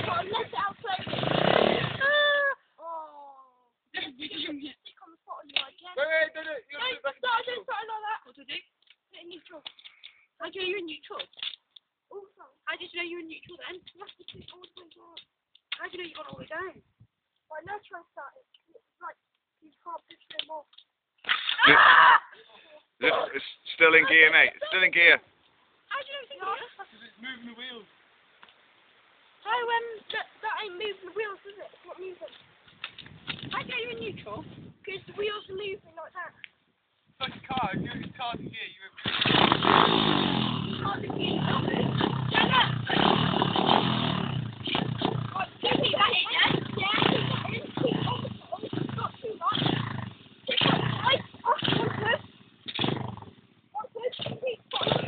Let it out slowly. Stick on the spot on you again. Wait, don't do it. You gotta do it back in Don't neutral. start like that. What do I do? Put it in neutral. How do you know you're in neutral? Also, How did you know you were in neutral then? you have to keep all the way down. How do you know you got all the way down? Right, now try and start it. It's like, you can't push no more. It's still in gear, mate. It's still in gear. How do you know it's in gear? Because it's moving the wheels. How, that ain't moving the wheels, is it? It's not moving. How do you know you're in neutral? Because the wheels are moving like that. It's like a car. If your car's in gear, you're in. Can't be gear, not it. Shut up! Right, keep that in, yeah? Yeah, keep that in. Keep on the bottom. Not too much. Keep on the side. Off, one good. One good. Keep bottom.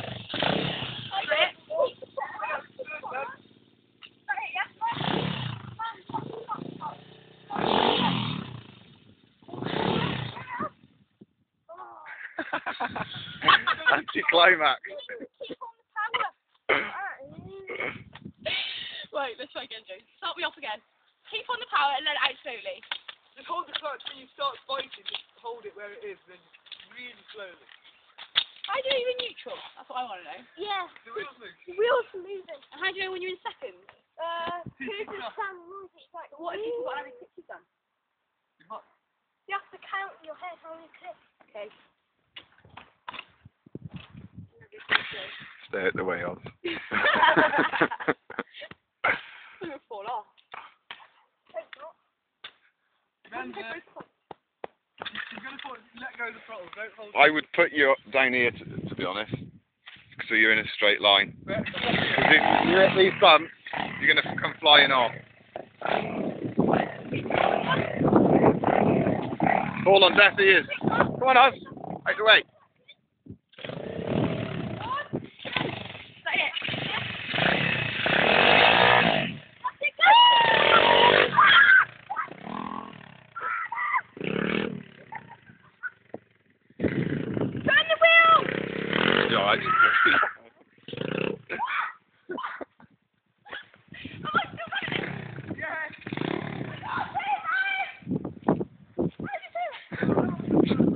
Grip. Keep the bottom. Keep the bottom. Right here, yeah? Anti-climax. Keep on the power. Right, let's try again, Joe. Start me off again. Keep on the power and let it out slowly. Just hold the clutch when you start spiking. Just hold it where it is, then really slowly. How do you know you're in neutral? That's what I want to know. Yeah. The wheels move. The wheels are moving. And how do you know when you're in second? Because the sound noisy, it's like, What if you've got any pictures done? you have to count in your head how many clicks. Okay. Stay at the wheels. I'm going to fall off. Hope not. Remember, you're going to let go of the throttle. Don't hold I would put you down here, to be honest, so you're in a straight line. it. Because if you hit these bumps, you're going to come flying off. Fall on deaf ears. Come on, Oz. Out the way. Alright.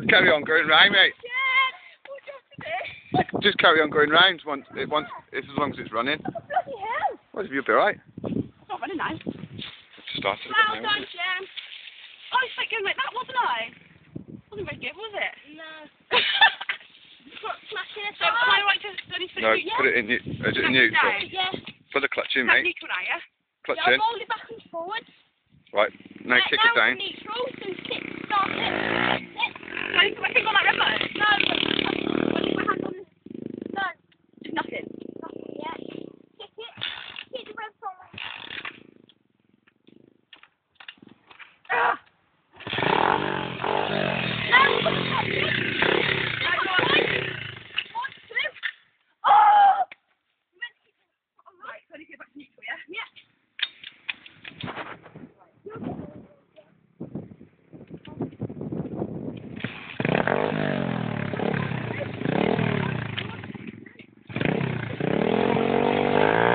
Carry on going round, mate. Just carry on going round once, as long as it's running. Bloody hell! Well, you'll be alright. It's not running now. Just started it Well now, done, wasn't it? Jen. I was like going like that, wasn't I? Wasn't very good, was it? No. Smashing it So am I right to study for No, yeah? put it in, is it in neutral? Yeah. Put the clutch in, That's mate. neutral now, yeah? Clutch Yeah, in. roll it back and forward. Right, now kick it down. Now it's neutral, so sit, start it. Can I put my finger on that red button? No, put my hand on this. No, Just nothing. nothing yet. Kick it. Hit the red button. Ah! Now put the clutch in. Right, so I need to get back to neutral, yeah? Yeah.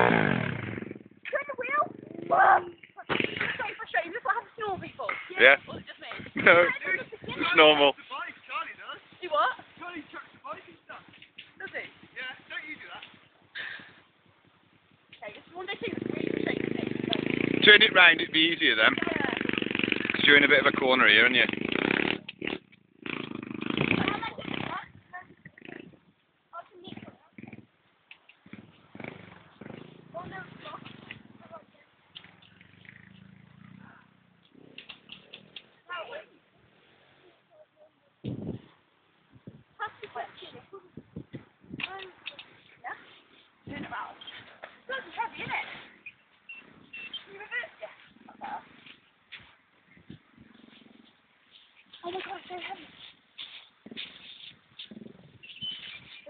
Turn the wheel. So frustrating. This is what happens to normal people. Yeah? Or is it just me? No, it's normal. The bike, Charlie does. Do what? Charlie chucks the bike and stuff. Does he? Yeah, don't you do that? Okay, this is one day thing that's really frustrating me. Turn it round, it'd be easier then. Yeah. Because you're in a bit of a corner here, aren't you? Turn it around. Bloody heavy, isn't it? Can you reverse? Yeah. That's better. Oh my god, it's so heavy.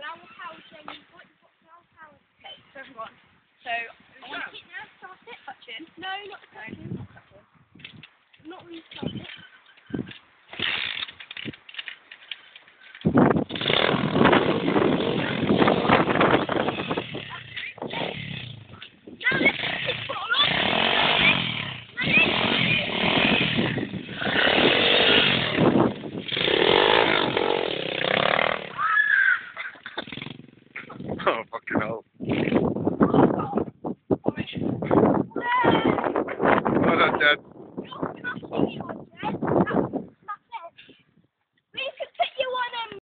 Allow the power change. What allow power? Okay, so everyone. So, I want to keep now, start it, touch in. No, not the clutch. Not touch in. Not restart it. Now let's kick it on. Fucking hell. Oh, Well done, Dad. God.